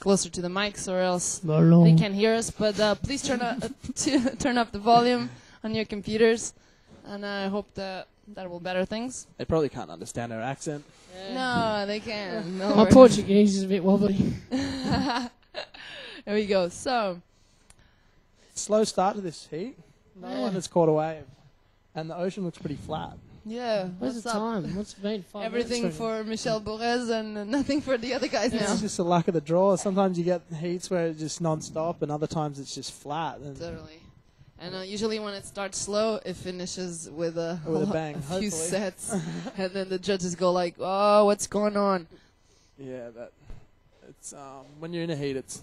closer to the mics, or else they can't hear us. But please turn up the volume on your computers, and I hope that will better things. They probably can't understand our accent. No, they can't. My Portuguese is a bit wobbly. There we go. So, slow start to this heat. No one has caught a wave, and the ocean looks pretty flat. Yeah. What's the time? What's it been? Everything for Michel Borez and nothing for the other guys now. It's just the luck of the draw. Sometimes you get heats where it's just non-stop, and other times it's just flat. And totally. And usually when it starts slow, it finishes with a bang, a few sets, and then the judges go like, "Oh, what's going on?" Yeah, it's when you're in a heat, it's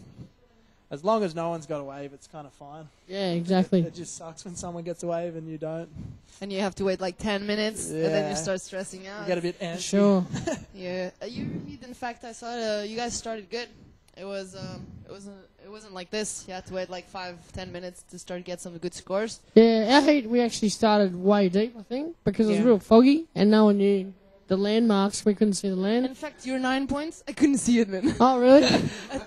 as long as no one's got a wave, it's kind of fine. Yeah, exactly. It just sucks when someone gets a wave and you don't. And you have to wait like 10 minutes, and then you start stressing out. You get a bit antsy. Sure. Yeah. In fact, I saw you guys started good. It wasn't like this. You had to wait like 5-10 minutes to start get some good scores. Yeah, our heat, we actually started way deep, I think, because it was real foggy, and no one knew the landmarks. We couldn't see the land. In fact, your 9 points, I couldn't see it, man. Oh, really?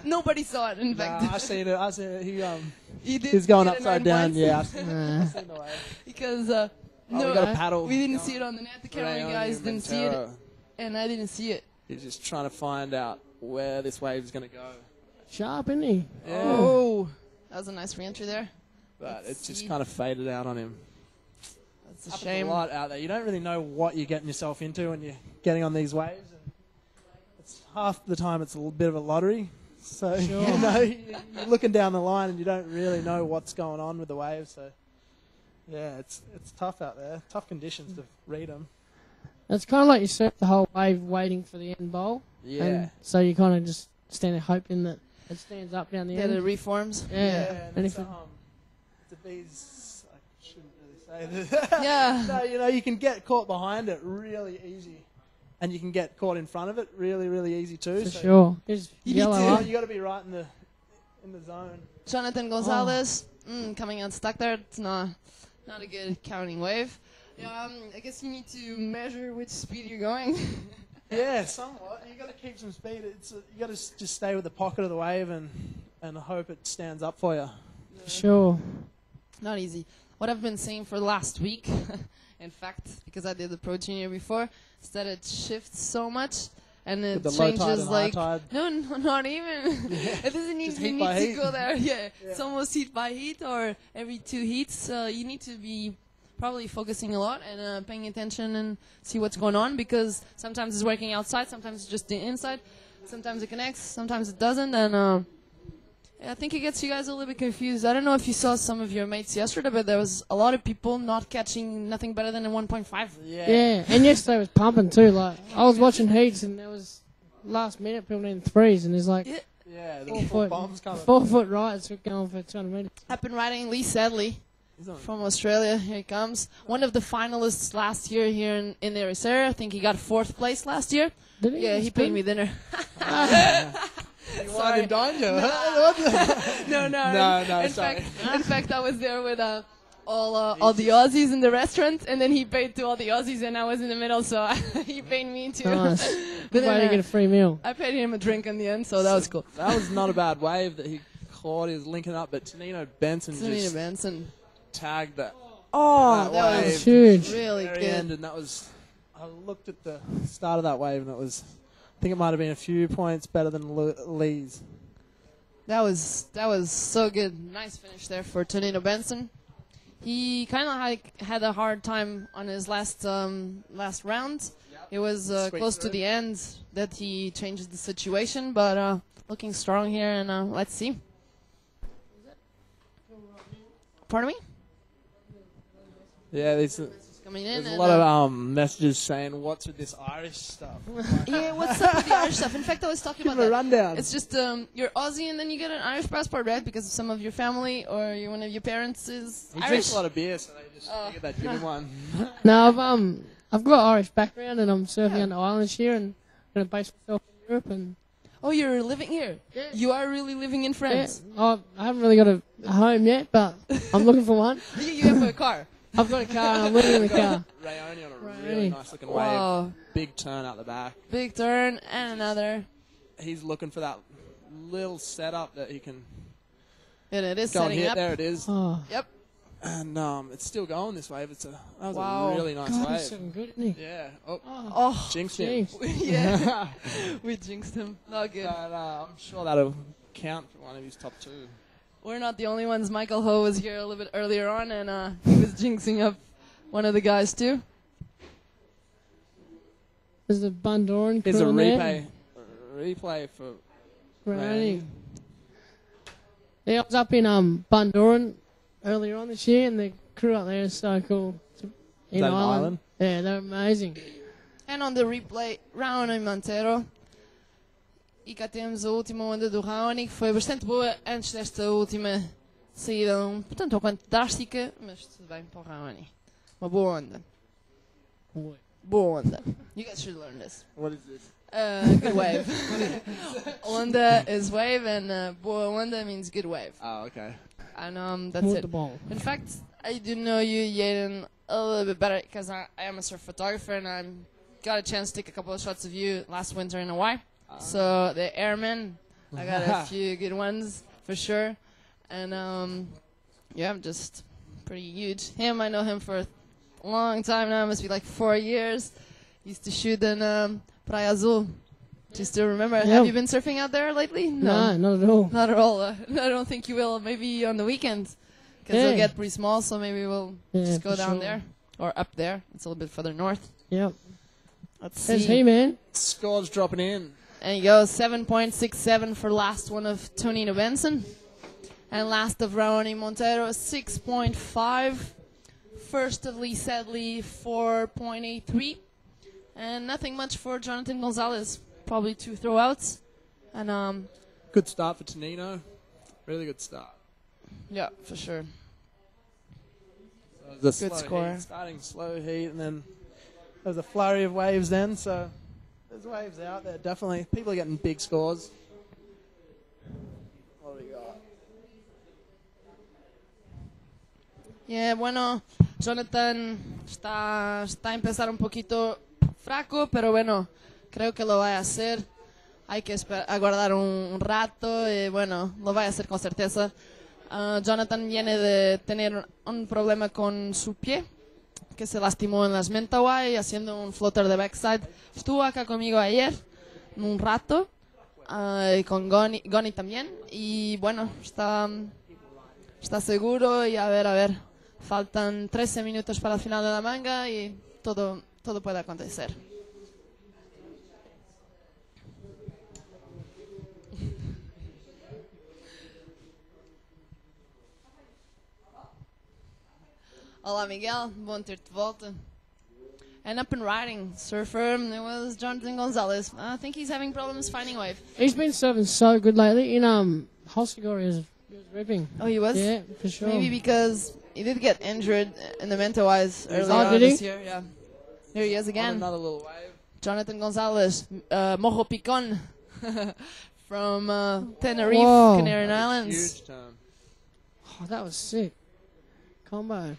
Nobody saw it, in fact. I seen it. He's going upside down. Yeah, I seen the wave. Because we got a paddle. We didn't see it on the net. The camera guys didn't see it, and I didn't see it. He's just trying to find out where this wave is going to go. Sharp, isn't he? Yeah. Oh, that was a nice re-entry there. But it's just kind of faded out on him. That's a shame. A lot out there. You don't really know what you're getting yourself into when you're getting on these waves. And it's half the time it's a little bit of a lottery. So sure. You're looking down the line and you don't really know what's going on with the waves. So yeah, it's tough out there. Tough conditions to read them. It's kind of like you surf the whole wave waiting for the end bowl. Yeah. And so you kind of just stand there hoping that it stands up down the end. That it reforms. Yeah. And it's a bees. I shouldn't really say this. Yeah. No, you can get caught behind it really easy, and you can get caught in front of it really, really easy too. For sure. You got to be right in the zone. Jonathan Gozalez coming unstuck there. It's not a good counting wave. Yeah, I guess you need to measure which speed you're going. Yeah, somewhat. You got to keep some speed. You got to just stay with the pocket of the wave and hope it stands up for you. Sure. Not easy. What I've been saying for the last week, in fact, because I did the Pro Junior before, is that it shifts so much and it changes like no, not even. It doesn't even need to go there. Yeah, it's almost heat by heat or every 2 heats. You need to be probably focusing a lot and paying attention and see what's going on, because sometimes it's working outside, sometimes it's just the inside, sometimes it connects, sometimes it doesn't, and I think it gets you guys a little bit confused. I don't know if you saw some of your mates yesterday, but there was a lot of people not catching nothing better than a 1.5. Yeah, and yesterday was pumping too. Like I was watching heats and there was last minute people in threes, and there's like the 4 foot bombs coming. 4 foot rides going for 200 meters. I've been riding Lee SEDLEY from Australia. Here he comes. One of the finalists last year here in Tercera. I think he got 4th place last year. Did he? Yeah, he paid me dinner. You wine and dined you? No. In fact, I was there with all the Aussies in the restaurant, and then he paid to all the Aussies, and I was in the middle, so he paid me too. Nice. But Glad you get a free meal. I paid him a drink in the end, so that was cool. That was not a bad wave that he caught. He was linking up, but Tonino Benson tagged that. Oh, that was huge. Really very good. End, and that was. I looked at the start of that wave, and it was. I think it might have been a few points better than Leigh's. That was so good. Nice finish there for Tonino Benson. He kind of had a hard time on his last round. It was close to the end that he changed the situation, but looking strong here, and let's see. Pardon me? Yeah, there's coming in. a lot of messages saying, "What's with this Irish stuff?" Yeah, what's up with the Irish stuff? In fact, I was talking about that. Rundown. It's just you're Aussie and then you get an Irish passport, right? Because some of your family or one of your parents is He Irish. drinks a lot of beer, so they just figured they'd give him one. No, I've got Irish background, and I'm surfing on the islands here, and I'm going to base myself in Europe. And oh, you're living here? Yeah. You are really living in France? Yeah. I haven't really got a home yet, but I'm looking for one. You have a car? I've got a car, and I'm living in the car. RAONI on a really nice looking wave. Big turn out the back. Big turn and another. He's looking for that little setup that he can And it is go and setting hit. up. There it is. Oh. Yep. And it's still going this wave. That was Wow. a really nice God, wave. he's so good, isn't he? Yeah. Oh, Oh, jinxed him. Jinx. yeah. We jinxed him. Not good. But, I'm sure that'll count for one of his top 2. We're not the only ones. Michael Ho was here a little bit earlier on, and he was jinxing up one of the guys too. There's the Bundoran. Here's a crew there. replay for RAONI. Yeah, I was up in Bundoran earlier on this year, and the crew up there is so cool. In that Ireland. Ireland? Yeah, they're amazing. And on the replay, RAONI Monteiro. E cá temos a última onda do RAONI, que foi bastante boa antes desta última saída, portanto, um quanto drástica, mas tudo bem para o RAONI. Uma boa onda. Boa onda. You guys should learn this. What is this? Good wave. Onda is wave, and boa onda means good wave. Oh, okay. And that's Hold it. the ball. In fact, I do know you, Yaden, a little bit better because I am a surf photographer, and I got a chance to take a couple of shots of you last winter in Hawaii. So the airmen, I got a few good ones for sure, and yeah, I'm just pretty huge. Him, I know him for a long time now. Must be like 4 years. Used to shoot in Praia Azul. Do you still remember? Yep. Have you been surfing out there lately? No, not at all. Not at all. I don't think you will. Maybe on the weekends, because Yeah. it'll get pretty small. So maybe we'll just go for down sure. there or up there. It's a little bit further north. Yep. Let's There's see. he, man. Scores dropping in. And you go 7.67 for last one of TONINO BENSON. And last of RAONI MONTEIRO, 6.5. First of SEDLEY, 4.83. And nothing much for Jonathan Gozalez. Probably 2 throwouts. And Good start for Tonino. Really good start. yeah, for sure. The Good slow score. Heat, starting slow heat, and then there's a flurry of waves then, so there's waves out there, definitely. People are getting big scores. What do we got? Yeah, bueno, Jonathan está a empezar un poquito fraco, pero bueno, creo que lo va a hacer. Hay que aguardar un rato y bueno, lo va a hacer con certeza. Jonathan viene de tener un problema con su pie, que se lastimó en las Mentawai haciendo un floater de backside. Estuvo acá conmigo ayer, un rato, y con Goni también. Y bueno, está seguro y a ver. Faltan 13 minutos para el final de la manga y todo puede acontecer. Olá Miguel, bom ter-te de volta. And up and riding, surfer, it was Jonathan Gonzalez. I think he's having problems finding wave. He's been surfing so good lately. In Hostigori, he was ripping. Oh, he was? Yeah, for sure. Maybe because he did get injured in the Mentawais earlier Oh, on did he? this year. Yeah. Here he is On again. another little wave. Jonathan Gonzalez, Morro Picon from Tenerife, Whoa. Canary Islands. Huge turn. Oh, that was sick. Combo.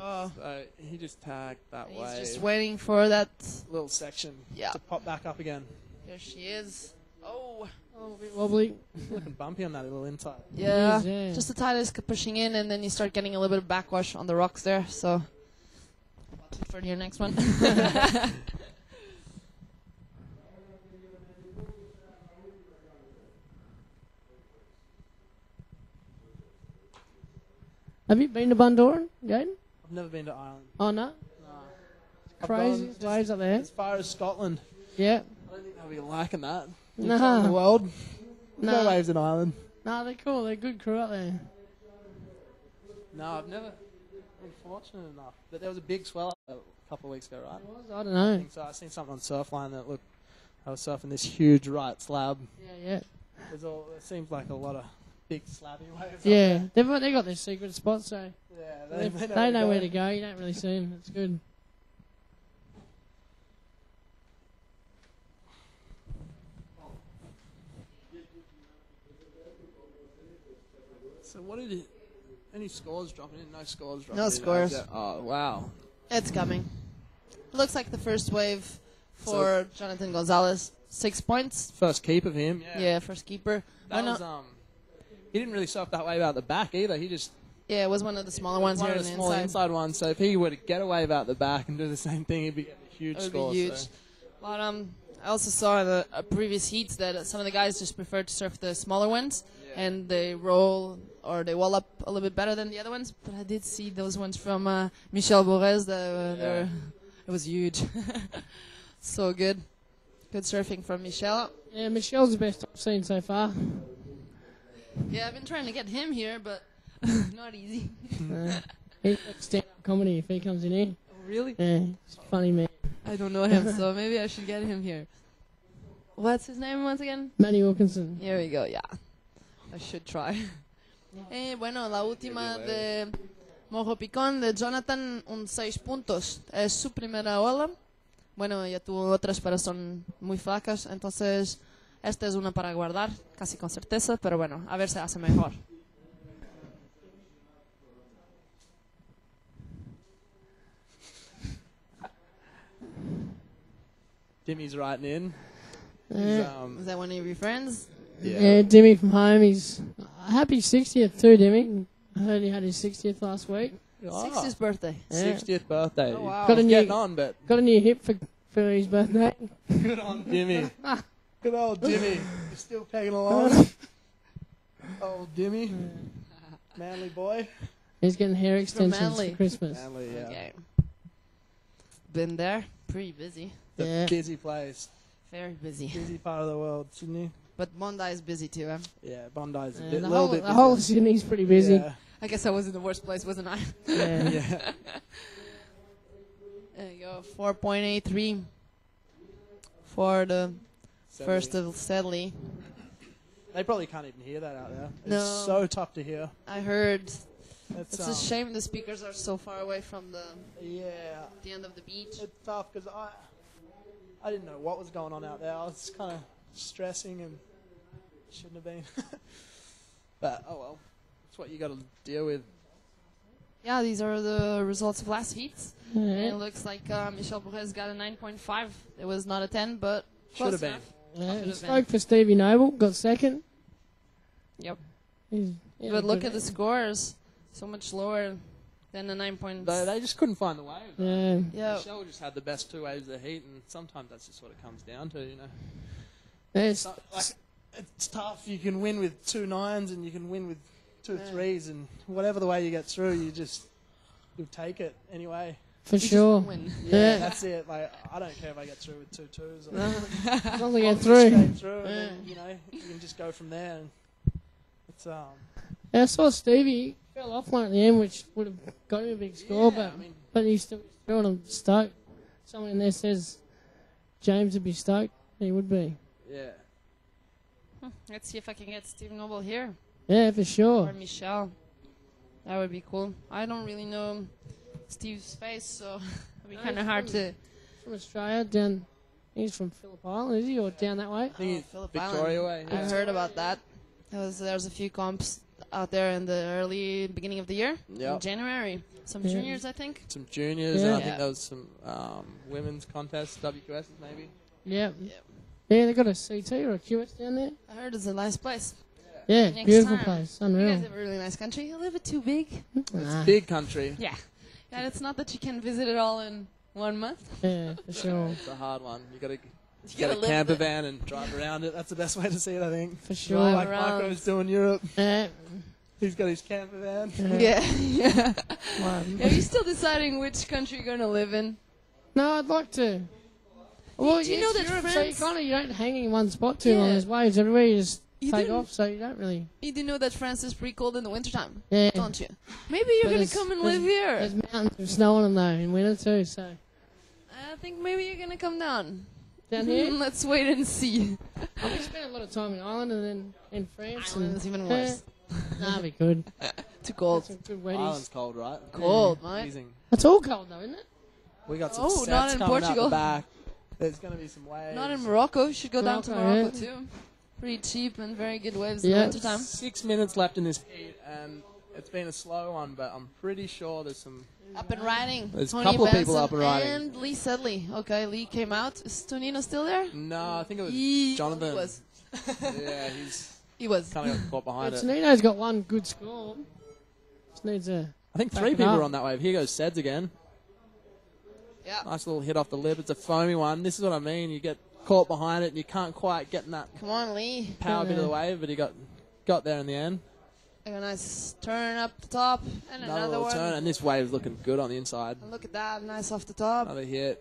Oh, So he just tagged that he's wave. just waiting for that. Little section Yeah. to pop back up again. There she is. Oh, Oh, a bit wobbly. Looking bumpy on that little inside. yeah. Jeez, yeah. Just the tide is pushing in, and then you start getting a little bit of backwash on the rocks there. So, for your next one. Have you been to Bundoran, Gaten? I've never been to Ireland. Oh, no? No. I've Crazy gone just waves up there. as far as Scotland. Yeah. I don't think they'll be liking that. Nah. In the world. No Nah. waves in Ireland. No, they're cool. They're good crew up there. No, I've never been fortunate enough. But there was a big swell a couple of weeks ago, right? I don't I know. think so. I seen something on Surfline that looked. I was surfing this huge right slab. Yeah. It seems like a lot of big slabby waves. Yeah. They got their secret spots, so Yeah, they know where to go. You don't really see them. It's good. So what did it? Any scores dropping in? No scores dropping No in. scores. Oh wow. It's coming. Looks like the first wave for Jonathan Gonzalez. 6 points. First keep of him. Yeah, first keeper. That was, he didn't really surf that wave out the back either. He just... Yeah, it was one of the smaller ones here on the small inside ones. So if he were to get a wave out the back and do the same thing, he'd be getting a huge score. It would be huge. So. But I also saw in the previous heats that some of the guys just prefer to surf the smaller ones, and they roll or they wall up a little bit better than the other ones. But I did see those ones from Michel Borez. It was huge. So good. Good surfing from Michel. Yeah, Michel's the best I've seen so far. Yeah, I've been trying to get him here, but not easy. He's like stand-up comedy if he comes in here. Oh, really? Yeah, he's a funny man. I don't know him, so maybe I should get him here. What's his name once again? Manny Wilkinson. Here we go, yeah. I should try. Bueno, la última de Mojo Picón de Jonathan, 6 puntos. Es su primera ola. Bueno, ya tuvo otras, pero son muy flacas. Entonces, esta es una para guardar, casi con certeza. Pero bueno, a ver si hace mejor. Dimmy's writing in. Is that one of your friends? Yeah, Dimmy from home. He's happy 60th too, Dimmy. I heard he had his 60th last week. 60th birthday. Yeah. 60th birthday. Oh, wow. Got a new hip for his birthday. Good on Dimmy. Good old Dimmy. You're still pegging along. Old Dimmy. Manly boy. He's getting hair extensions for Christmas. Manly, yeah. Okay. Been there. Pretty busy. The busy place. Very busy. Busy part of the world, Sydney. But Bondi is busy too, huh? Yeah, Bondi's a little bit the whole Sydney's pretty busy. Yeah. I guess I was in the worst place, wasn't I? Yeah. Yeah. There you go. 4.83 for the first of SEDLEY. They probably can't even hear that out there. No. It's so tough to hear. I heard. It's a shame the speakers are so far away from the end of the beach. It's tough because I didn't know what was going on out there. I was kind of stressing and shouldn't have been. But oh well, that's what you got to deal with. Yeah, these are the results of last heats. Yeah. It looks like Michel Borez got a 9.5. It was not a 10, but should have been. Yeah, he spoke for Stevie Noble, got second. Yep. But look at the scores. So much lower than the 9 points. They just couldn't find the wave. Yeah. Michel just had the best 2 waves of the heat, and sometimes that's just what it comes down to, you know. It's tough. You can win with 2 9s, and you can win with 2 3s, and whatever the way you get through, you'll take it anyway. For sure. Yeah, that's it. Like, I don't care if I get through with 2 2s. As long as I get through. Straight through, and then, you know, you can just go from there. And it's Yeah, I saw Stevie fell off one at the end, which would have got him a big score, but he's still stoked. Someone in there says James would be stoked. He would be. Yeah. Let's see if I can get Steve Noble here. Yeah, for sure. Or Michel. That would be cool. I don't really know Steve's face, so it'd be kind of hard to... From Australia, down... He's from Phillip Island, is he? Or down that way? I think he's Phillip Victoria Island. way. I heard about that. There was a few comps out there in the beginning of the year. Yep. In January. Some juniors, I think. Some juniors, and I think there was some women's contests, WQSs maybe. Yeah. Yeah, they got a CT or a QS down there. I heard it's a nice place. Yeah, Next beautiful time. place. You Unreal. guys have a really nice country. You live it too big. It's a big country. Yeah. Yeah, it's not that you can visit it all in 1 month. Yeah, for sure. It's a hard one. You got to get a camper van and drive around it. That's the best way to see it, I think. For sure. Drive Like Marco's doing Europe. Yeah. He's got his camper van. Yeah. Wow. Are you still deciding which country you're going to live in? No, I'd like to. Well, do you know that Europe, France... so you don't hang in one spot too long. There's waves everywhere. You just take didn't- off, so you don't really... You do know that France is pretty cold in the wintertime, Yeah. don't you? Maybe you're going to come and live here. There's mountains with snow on them, though, in winter too, so... I think maybe you're going to come down. Down here? Let's wait and see. We spent a lot of time in Ireland and then in France. Ireland is even worse. Nah, be good. Too cold. Some good weddies. Ireland's cold, right? Cold, mate. Freezing. It's all cold, though, isn't it? We got some Oh, sets not in coming Portugal. out the back. There's going to be some waves. Not in Morocco. You should go down to Morocco, Morocco yeah. too. Pretty cheap and very good waves in the Yeah. wintertime. 6 minutes left in this heat, and It's been a slow one, but I'm pretty sure there's some... Up and riding. There's a Tony couple of people Benson up and riding. And Lee Sedley. Okay, Lee came out. Is Tonino still there? No, I think it was Jonathan. He was. Yeah, He was. kind of got caught behind it. Tonino's got one good score. Just needs a... I think 3 people are on that wave. Here goes Seds again. Yeah. Nice little hit off the lip. It's a foamy one. This is what I mean. You get caught behind it and you can't quite get in that Come on, Lee. power bit of the wave, but he got there in the end. A nice turn up the top. And another one. Turn, and this wave's looking good on the inside. And look at that. Nice off the top. Another hit.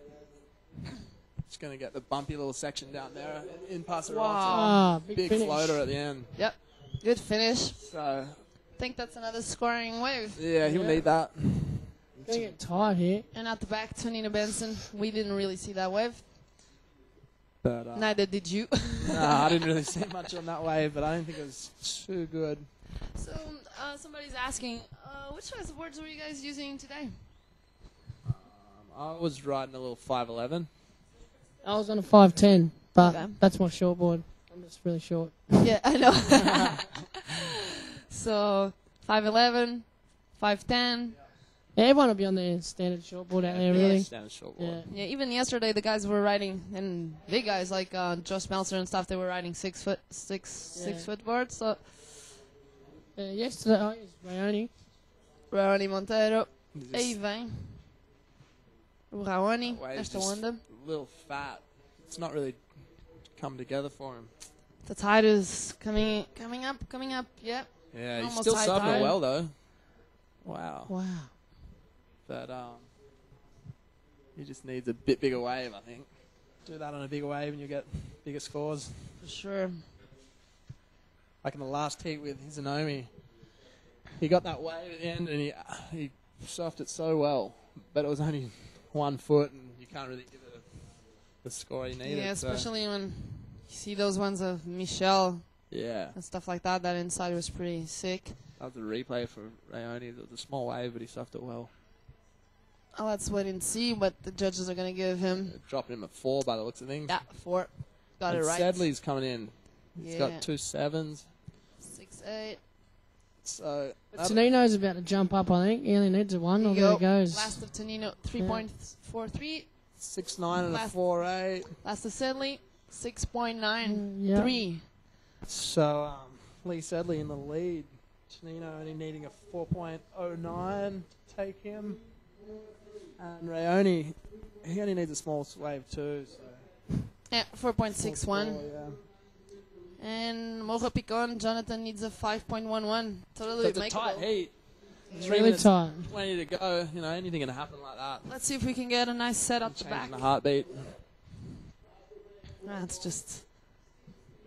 Just going to get the bumpy little section down there in past the Wow. big Finish. floater at the end. Yep. Good finish. So, I think that's another scoring wave. yeah, he'll need that. Gonna get tired here. And at the back, Tonino Benson. We didn't really see that wave. But, Neither did you. I didn't really see much on that wave, but I don't think it was too good. So, somebody's asking, which size of boards were you guys using today? I was riding a little 511. I was on a 510, but Okay. that's my short board. I'm just really short. Yeah, I know. So, 511, 510. Yeah, everyone will be on their standard short board out there, really. Standard short board. Yeah. Yeah, even yesterday the guys were riding, and big guys like Josh Meltzer and stuff, they were riding 6 foot boards. So, Yesterday I used RAONI. RAONI Monteiro Just- BRA. RAONI, Wave's esta just onda. a little fat. It's not really come together for him. The tide is coming up, yep. Yeah, he's Almost still high surfing tide. well though. Wow. Wow. But he just needs a bit bigger wave, I think. Do that on a bigger wave and you get bigger scores. For sure. Like in the last heat with Izanomi, he got that wave at the end and he surfed it so well, but it was only 1 foot and you can't really give it the score he needed. Yeah, so. especially when you see those ones of Michel Yeah, and stuff like that. That inside was pretty sick. that was a replay for RAONI. It was a small wave, but he surfed it well. Oh, let's wait and see what the judges are going to give him. Dropping him at 4 by the looks of things. Yeah, 4. Got and it right. Sedley's coming in. He's Yeah. got 2 sevens. 6-8. So Tonino's about to jump up, I think. He only needs a 1, or there it goes. Last of Tonino, 3.43. 6.9 and a Last- 4.8. Last of Sedley, 6.93. So Lee Sedley in the lead. Tonino only needing a 4.09 to take him. And RAONI, he only needs a small wave too. So Yeah, 4.61. 4, yeah. And Mojo Picon, Jonathan needs a 5.11. Totally So it's a makeable. tight heat. It's 3 really minutes, tight. 20 to go. You know, anything can happen like that. Let's see if we can get a nice set up the back. Changing the heartbeat. That's just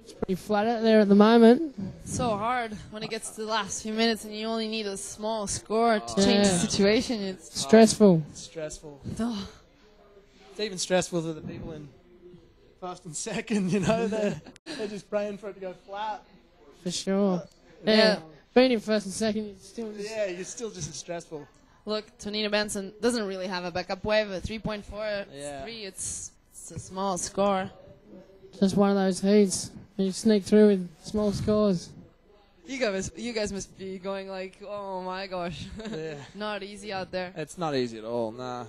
It's pretty flat out there at the moment. so hard when it gets to the last few minutes and you only need a small score to Oh. change the Yeah. situation. It's Stressful. It's stressful. oh, It's even stressful for the people in first and second, you know. They're just praying for it to go flat. For sure. Yeah. Yeah. Being in first and second, it's still just... Yeah, you're still just as stressful. look, Tonino Benson doesn't really have a backup wave. A 3.4, Yeah. 3. It's a small score. Just one of those heats. You sneak through with small scores. You guys must be going like, oh my gosh, Yeah. not easy out there. It's not easy at all, nah.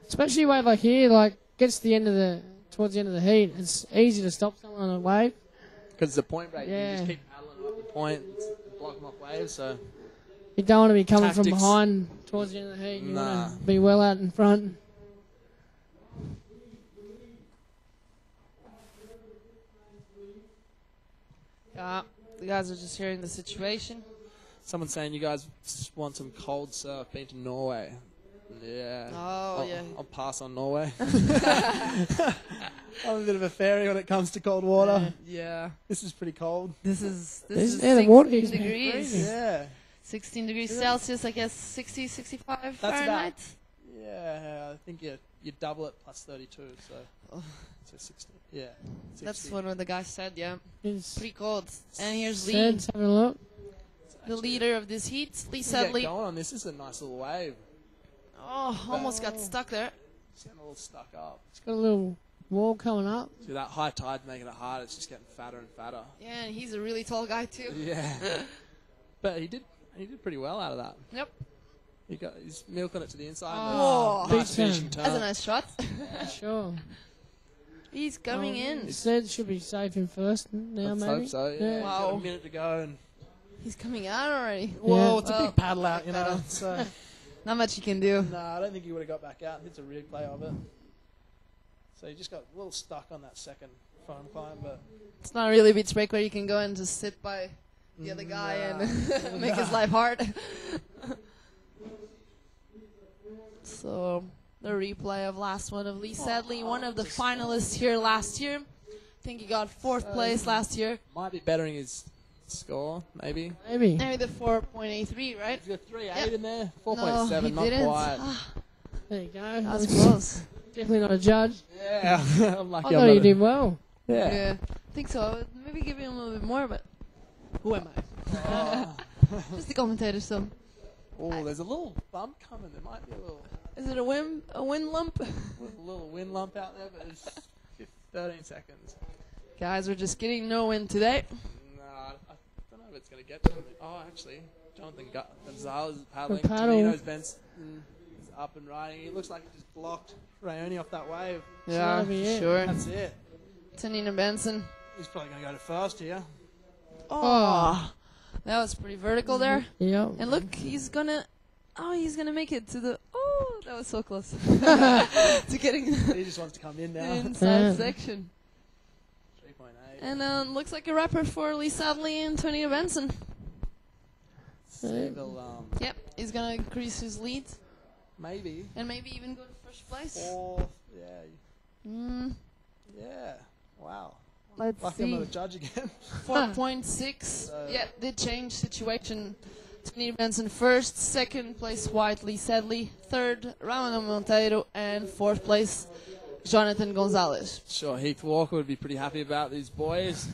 Especially a wave like here, like, gets to the end of towards the end of the heat. It's easy to stop someone on a wave. Because it's a point break. Yeah. You just keep paddling up the point, block them off waves, so... You don't want to be coming from Tactics. behind towards the end of the heat. You Nah. want to be well out in front. Yeah, the guys are just hearing the situation. Someone's saying you guys want some cold surf, been to Norway. Yeah. Oh, yeah. I'll pass on Norway. I'm a bit of a fairy when it comes to cold water. Yeah. This is pretty cold. This is Yeah, the water is 16 degrees. crazy. Yeah. 16 degrees Celsius, I guess 60, 65 That's Fahrenheit. Yeah, I think you double it plus 32, so... Oh. So 60. Yeah. 60. That's what one of the guys said, yeah. It's Pretty cold. And here's Lee, Sed's having a look. the leader of this heat. Lee Get Sedley. going on this. This is a nice little wave. Oh, almost got stuck there. It's getting a little stuck up. It's got a little wall coming up. See, that high tide's making it hard. It's just getting fatter and fatter. Yeah, and he's a really tall guy too. Yeah. But he did he did pretty well out of that. Yep. He's milking it to the inside. Oh, nice finishing turn. That's a nice shot. Sure. He's coming in. Said should be safe in first now, Let's maybe. hope so. Yeah. Wow. He's got a minute to go, and He's coming out already. whoa, it's a big paddle out, you know. So Not much you can do. no, I don't think he would have got back out. It's a replay of it. So he just got a little stuck on that second foam climb, but It's not really a beach break where you can go and just sit by the other guy and make his life hard. So the replay of last one of Leigh SEDLEY, one of the finalists here last year. I think he got 4th place last year. might be bettering his score, maybe. Maybe. Maybe the 4.83, right? He's got 3.8 Yep. in there. No, 4.7, he not didn't. quite. There you go. That's close. Definitely not a judge. Yeah, I'm I lucky. thought you did well. Yeah. Yeah, I think so. I would maybe give him a little bit more, but who am I? Just the commentator, so. Oh, there's a little bump coming. There might be a little Is it a wind lump? wind lump out there, but it's 13 seconds. Guys, we're just getting no wind today. No, I don't know if it's going to get to him. Oh, actually, Jonathan Gonzalez is paddling. The paddle. Tonino's Benson is up and riding. He looks like he just blocked Raoni off that wave. Yeah, that'll be it. sure. That's it. TONINO Benson. He's probably going to go to first here. Oh, that was pretty vertical there. Yeah. And look, he's gonna make it to the. Oh, that was so close to getting the He just wants to come in now. inside section. 3.8. And looks like a wrapper for Leigh SEDLEY and TONINO Benson. See, they'll, Yep, he's gonna increase his lead maybe. and maybe even go to first place. 4th. Yeah. Yeah. Wow. Let's Lucky I'm see. not a judge again. 4.6. Yeah, did change situation. TONINO Benson first, 2nd place White Leigh SEDLEY, 3rd RAONI Monteiro, and 4th place Jonathan Gozalez. Sure, Heath Walker would be pretty happy about these boys.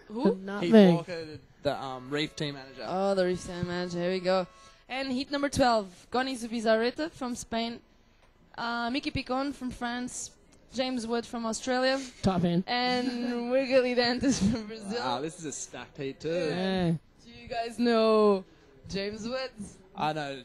Who? Not Heath me. Walker, the reef team manager. Oh, the recent manager. Here we go. And heat number 12, Goni Zubizarreta from Spain, Mickey Picon from France, James Wood from Australia, Top end. and Wiggly Dantas from Brazil. Wow, this is a stacked heat too. Yeah. Do you guys know James Wood? I know